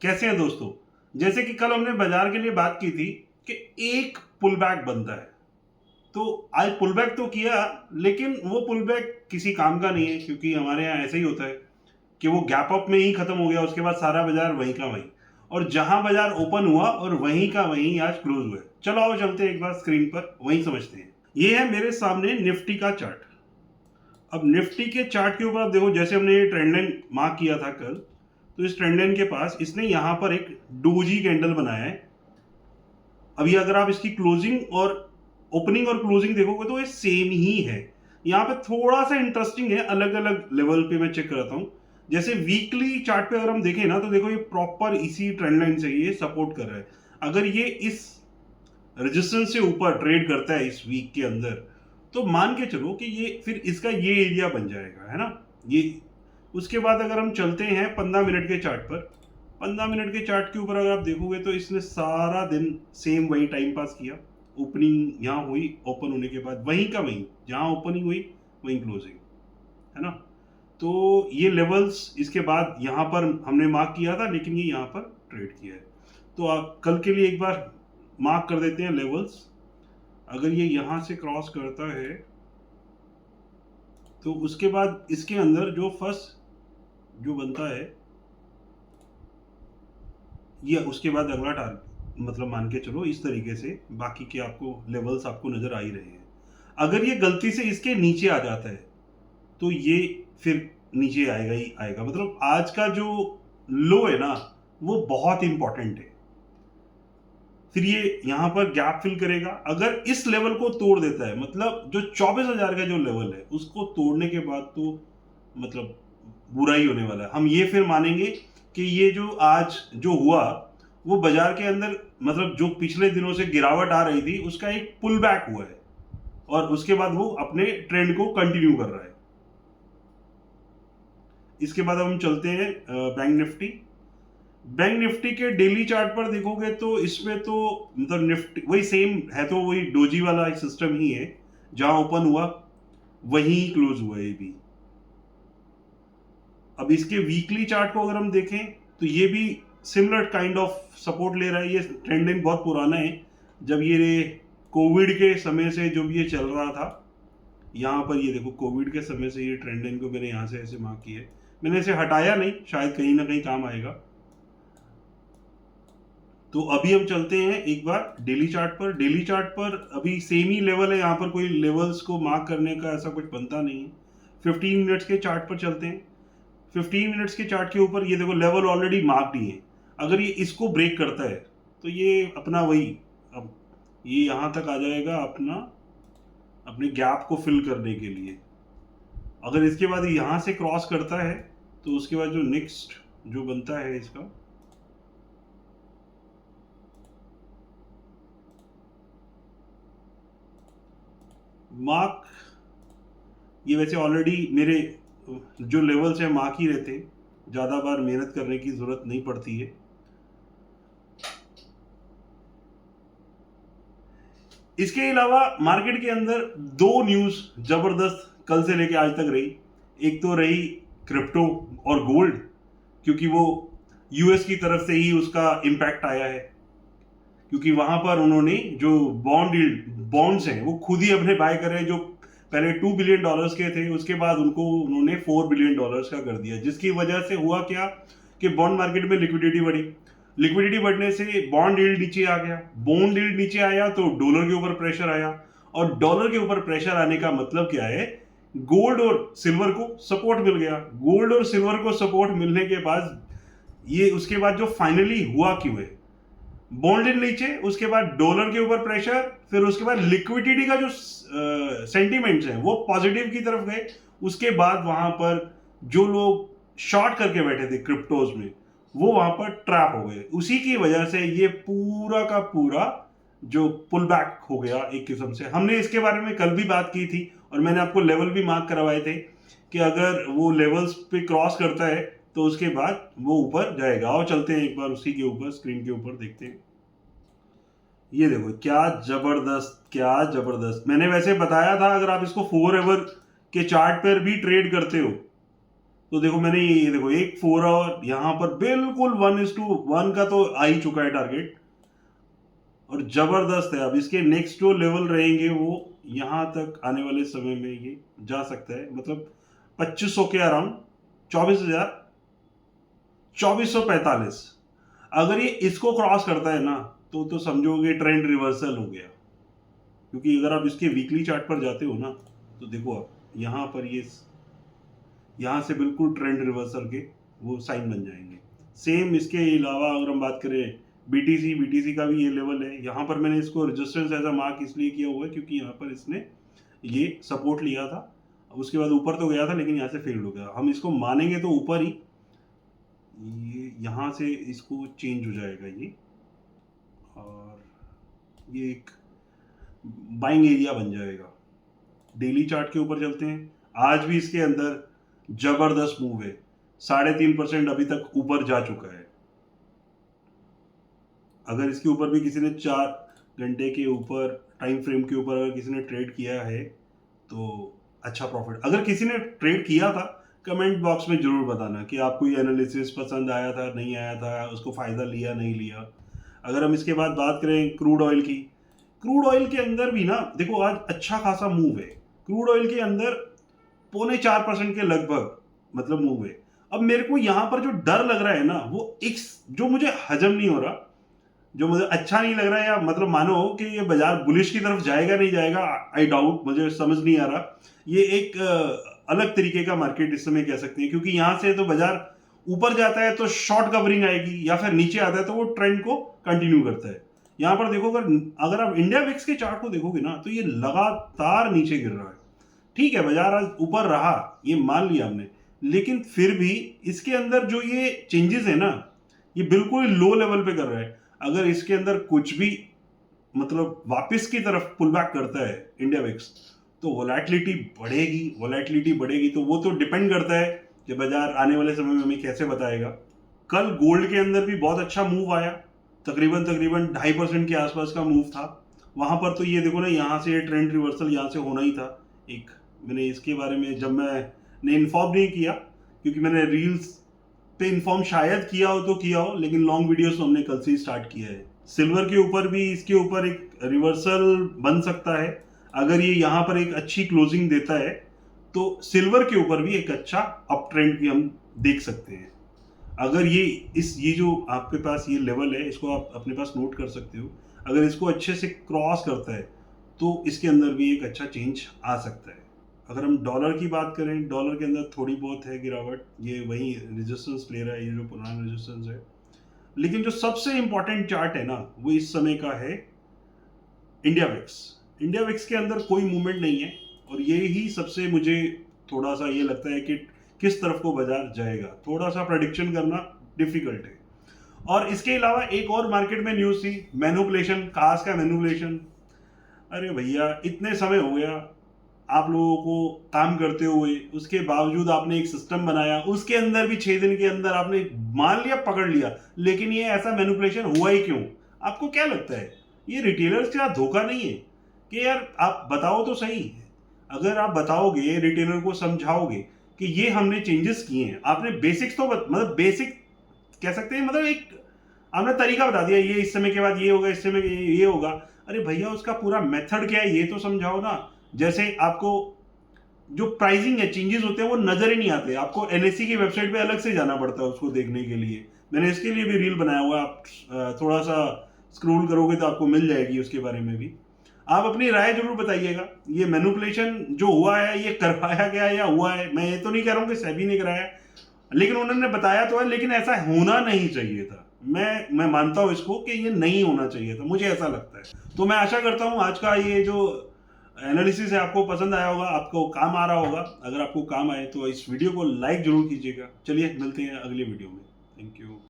कैसे हैं दोस्तों? जैसे कि कल हमने बाजार के लिए बात की थी कि एक पुल बैक बनता है। तो आज पुल बैक तो किया, लेकिन वो पुल बैक किसी काम का नहीं है, क्योंकि हमारे यहाँ ऐसे ही होता है कि वो गैप अप में ही खत्म हो गया। उसके बाद सारा बाजार वहीं का वहीं, और जहां बाजार ओपन हुआ और वहीं का वहीं आज क्लोज हुआ है। चलो आओ चलते हैं एक बार स्क्रीन पर, वहीं समझते हैं। ये है मेरे सामने निफ्टी का चार्ट। अब निफ्टी के चार्ट के ऊपर आप देखो, जैसे हमने ये ट्रेंड लाइन मार्क किया था कल, तो इस ट्रेंड लाइन के पास इसने यहां पर एक डोजी कैंडल बनाया है। अभी अगर आप इसकी क्लोजिंग और ओपनिंग और क्लोजिंग देखोगे तो ये सेम ही है। यहाँ पे थोड़ा सा इंटरेस्टिंग है, अलग अलग लेवल पे मैं चेक करता हूँ। जैसे वीकली चार्ट पे अगर हम देखें ना, तो देखो ये प्रॉपर इसी ट्रेंड लाइन से ये सपोर्ट कर रहा है। अगर ये इस रेजिस्टेंस से ऊपर ट्रेड करता है इस वीक के अंदर, तो मान के चलो कि ये फिर इसका ये एरिया बन जाएगा, है ना। ये उसके बाद अगर हम चलते हैं 15 मिनट के चार्ट पर, 15 मिनट के चार्ट के ऊपर अगर आप देखोगे तो इसने सारा दिन सेम वही टाइम पास किया। ओपनिंग यहाँ हुई, ओपन होने के बाद वहीं का वहीं, जहाँ ओपनिंग हुई वहीं क्लोजिंग, है ना। तो ये लेवल्स इसके बाद यहाँ पर हमने मार्क किया था, लेकिन ये यहाँ पर ट्रेड किया है। तो आप कल के लिए एक बार मार्क कर देते हैं लेवल्स। अगर ये यहाँ से क्रॉस करता है तो उसके बाद इसके अंदर जो फर्स्ट जो बनता है, ये उसके बाद अगला टारगेट, मतलब मान के चलो इस तरीके से बाकी के आपको लेवल्स आपको नजर आ ही रहे हैं। अगर ये गलती से इसके नीचे आ जाता है तो ये फिर नीचे आएगा ही आएगा। मतलब आज का जो लो है ना, वो बहुत इंपॉर्टेंट है। फिर ये यहां पर गैप फिल करेगा। अगर इस लेवल को तोड़ देता है, मतलब जो 24,000 का जो लेवल है उसको तोड़ने के बाद, तो मतलब बुरा ही होने वाला है। हम ये फिर मानेंगे कि ये जो आज जो हुआ वो बाजार के अंदर, मतलब जो पिछले दिनों से गिरावट आ रही थी उसका एक पुल बैक हुआ है, और उसके बाद वो अपने ट्रेंड को कंटिन्यू कर रहा है। इसके बाद हम चलते हैं बैंक निफ्टी। बैंक निफ्टी के डेली चार्ट पर देखोगे तो इसमें तो मतलब निफ्टी वही सेम है, तो वही डोजी वाला एक सिस्टम ही है। जहां ओपन हुआ वहीं क्लोज हुआ ये भी। अब इसके वीकली चार्ट को अगर हम देखें तो ये भी सिमिलर काइंड ऑफ सपोर्ट ले रहा है। ये ट्रेंड लाइन बहुत पुराना है, जब ये कोविड के समय से जो भी ये चल रहा था। यहाँ पर ये देखो, कोविड के समय से ये ट्रेंड लाइन को मैंने यहाँ से ऐसे मार्क किया है। मैंने इसे हटाया नहीं, शायद कहीं ना कहीं काम आएगा। तो अभी हम चलते हैं एक बार डेली चार्ट पर। डेली चार्ट पर अभी सेम ही लेवल है, यहाँ पर कोई लेवल्स को मार्क करने का ऐसा कुछ बनता नहीं है। 15 मिनट्स के चार्ट पर चलते हैं। 15 मिनट्स के चार्ट के ऊपर ये देखो लेवल ऑलरेडी मार्क्ड ही है। अगर ये इसको ब्रेक करता है तो ये अपना वही, अब ये यहाँ तक आ जाएगा अपना, अपने गैप को फिल करने के लिए। अगर इसके बाद यहाँ से क्रॉस करता है तो उसके बाद जो नेक्स्ट जो बनता है इसका, मार्क, ये वैसे ऑलरेडी मेरे जो लेवल्स है मार्क ही रहते हैं, ज़्यादा बार मेहनत करने की ज़रूरत नहीं पड़ती है। इसके अलावा मार्केट के अंदर दो न्यूज़ ज़बरदस्त कल से लेके आज तक रही। एक तो रही क्रिप्टो और गोल्ड, क्योंकि वो यूएस की तरफ से ही उसका इम्पैक्ट आया है। क्योंकि वहां पर उन्होंने जो बॉन्ड्स हैं वो खुद ही अपने बाय कर रहे हैं, जो पहले $2 बिलियन के थे, उसके बाद उनको उन्होंने $4 बिलियन का कर दिया। जिसकी वजह से हुआ क्या कि बॉन्ड मार्केट में लिक्विडिटी बढ़ी। लिक्विडिटी बढ़ने से बॉन्ड यील्ड नीचे आ गया। बॉन्ड यील्ड नीचे आया तो डॉलर के ऊपर प्रेशर आया, और डॉलर के ऊपर प्रेशर आने का मतलब क्या है, गोल्ड और सिल्वर को सपोर्ट मिल गया। गोल्ड और सिल्वर को सपोर्ट मिलने के बाद ये उसके बाद जो फाइनली हुआ क्यों है, बॉन्ड यील्ड नीचे, उसके बाद डॉलर के ऊपर प्रेशर, फिर उसके बाद लिक्विडिटी का जो सेंटीमेंट्स हैं वो पॉजिटिव की तरफ गए। उसके बाद वहां पर जो लोग शॉर्ट करके बैठे थे क्रिप्टोज में, वो वहां पर ट्रैप हो गए। उसी की वजह से ये पूरा का पूरा जो पुल बैक हो गया एक किस्म से। हमने इसके बारे में कल भी बात की थी, और मैंने आपको लेवल भी मार्क करवाए थे कि अगर वो लेवल्स पे क्रॉस करता है तो उसके बाद वो ऊपर जाएगा। और चलते हैं एक बार उसी के ऊपर, स्क्रीन के ऊपर देखते हैं। ये देखो क्या जबरदस्त, क्या जबरदस्त। मैंने वैसे बताया था अगर आप इसको 4 आवर के चार्ट पर भी ट्रेड करते हो तो देखो मैंने ये देखो एक 4 आवर यहाँ पर बिल्कुल 1:1 का तो आ ही चुका है टारगेट, और जबरदस्त है। अब इसके नेक्स्ट जो लेवल रहेंगे वो यहाँ तक आने वाले समय में ये जा सकता है, मतलब 2500 के अराउंड, 24,000, 2445। अगर ये इसको क्रॉस करता है ना तो समझोगे ट्रेंड रिवर्सल हो गया, क्योंकि अगर आप इसके वीकली चार्ट पर जाते हो ना तो देखो आप यहाँ पर ये यहाँ से बिल्कुल ट्रेंड रिवर्सल के वो साइन बन जाएंगे। सेम इसके अलावा अगर हम बात करें बीटीसी का भी ये लेवल है। यहाँ पर मैंने इसको रेजिस्टेंस एज अ मार्क इसलिए किया हुआ है क्योंकि यहाँ पर इसने ये सपोर्ट लिया था, उसके बाद ऊपर तो गया था लेकिन यहाँ से फेल्ड हो गया। हम इसको मानेंगे तो ऊपर ही ये यहाँ से इसको चेंज हो जाएगा ये, और ये एक बाइंग एरिया बन जाएगा। डेली चार्ट के ऊपर चलते हैं। आज भी इसके अंदर जबरदस्त मूव है, 3.5% अभी तक ऊपर जा चुका है। अगर इसके ऊपर भी किसी ने 4 घंटे के ऊपर टाइम फ्रेम के ऊपर अगर किसी ने ट्रेड किया है तो अच्छा प्रॉफिट। अगर किसी ने ट्रेड किया था कमेंट बॉक्स में जरूर बताना कि आपको ये एनालिसिस पसंद आया था, नहीं आया था, उसको फ़ायदा लिया नहीं लिया। अगर हम इसके बाद बात करें क्रूड ऑयल की, क्रूड ऑयल के अंदर भी ना देखो आज अच्छा खासा मूव है। क्रूड ऑयल के अंदर 3.25% के लगभग मतलब मूव है। अब मेरे को यहाँ पर जो डर लग रहा है ना वो एक जो मुझे हजम नहीं हो रहा, जो मुझे अच्छा नहीं लग रहा है, या मतलब मानो कि ये बाजार बुलिश की तरफ जाएगा नहीं जाएगा, आई डाउट, मुझे समझ नहीं आ रहा। ये एक अलग तरीके का मार्केट इस समय कह सकते हैं, क्योंकि यहाँ से तो बाजार ऊपर जाता है तो शॉर्ट कवरिंग आएगी, या फिर नीचे आता है तो वो ट्रेंड को कंटिन्यू करता है। यहाँ पर देखो अगर आप इंडिया विक्स के चार्ट को देखोगे ना तो ये लगातार नीचे गिर रहा है। ठीक है बाजार आज ऊपर रहा, ये मान लिया हमने, लेकिन फिर भी इसके अंदर जो ये चेंजेस है ना ये बिल्कुल लो लेवल पे कर रहा है। अगर इसके अंदर कुछ भी मतलब वापस की तरफ पुल बैक करता है इंडिया विक्स तो वोलेटिलिटी बढ़ेगी। तो वो तो डिपेंड करता है कि बाजार आने वाले समय में हमें कैसे बताएगा। कल गोल्ड के अंदर भी बहुत अच्छा मूव आया, तकरीबन 2.5% के आसपास का मूव था। वहां पर तो ये देखो ना यहाँ से ट्रेंड रिवर्सल यहाँ से होना ही था। एक मैंने इसके बारे में जब मैंने इन्फॉर्म नहीं किया, क्योंकि मैंने रील्स पे इन्फॉर्म शायद किया हो तो किया हो, लेकिन लॉन्ग वीडियोस तो हमने कल से ही स्टार्ट किया है। सिल्वर के ऊपर भी इसके ऊपर एक रिवर्सल बन सकता है। अगर ये यहाँ पर एक अच्छी क्लोजिंग देता है तो सिल्वर के ऊपर भी एक अच्छा अप ट्रेंड भी हम देख सकते हैं। अगर ये जो आपके पास ये लेवल है इसको आप अपने पास नोट कर सकते हो। अगर इसको अच्छे से क्रॉस करता है तो इसके अंदर भी एक अच्छा चेंज आ सकता है। अगर हम डॉलर की बात करें, डॉलर के अंदर थोड़ी बहुत है गिरावट, ये वही रेजिस्टेंस ले रहा है, ये जो पुराना रेजिस्टेंस है। लेकिन जो सबसे इंपॉर्टेंट चार्ट है ना वो इस समय का है इंडिया विक्स। इंडिया विक्स के अंदर कोई मूवमेंट नहीं है, और ये ही सबसे मुझे थोड़ा सा ये लगता है कि किस तरफ को बाजार जाएगा, थोड़ा सा प्रेडिक्शन करना डिफिकल्ट है। और इसके अलावा एक और मार्केट में न्यूज़ थी, मैनिपुलेशन, कास का मैनिपुलेशन। अरे भैया इतने समय हो गया आप लोगों को काम करते हुए, उसके बावजूद आपने एक सिस्टम बनाया, उसके अंदर भी 6 दिन के अंदर आपने मान लिया, पकड़ लिया, लेकिन ये ऐसा मैनिपुलेशन हुआ ही क्यों? आपको क्या लगता है ये रिटेलर्स का धोखा नहीं है कि यार आप बताओ तो सही। अगर आप बताओगे, रिटेलर को समझाओगे कि ये हमने चेंजेस किए हैं, आपने बेसिक्स तो मतलब बेसिक कह सकते हैं, मतलब एक आपने तरीका बता दिया, ये इस समय के बाद ये होगा, इस समय ये होगा। अरे भैया उसका पूरा मेथड क्या है ये तो समझाओ ना। जैसे आपको जो प्राइसिंग है, चेंजेस होते हैं वो नजर ही नहीं आते, आपको एनएससी की वेबसाइट पे अलग से जाना पड़ता है उसको देखने के लिए। मैंने इसके लिए भी रील बनाया हुआ है, आप थोड़ा सा स्क्रॉल करोगे तो आपको मिल जाएगी, उसके बारे में भी आप अपनी राय जरूर बताइएगा। ये मैनिपुलेशन जो हुआ है ये करवाया गया या हुआ है, मैं ये तो नहीं कह रहा हूँ कि सेबी ने कराया, लेकिन उन्होंने बताया तो है, लेकिन ऐसा होना नहीं चाहिए था। मैं मानता हूँ इसको कि ये नहीं होना चाहिए था, मुझे ऐसा लगता है। तो मैं आशा करता हूँ आज का ये जो एनालिसिस है आपको पसंद आया होगा, आपको काम आ रहा होगा। अगर आपको काम आए तो इस वीडियो को लाइक जरूर कीजिएगा। चलिए मिलते हैं अगले वीडियो में। Thank you.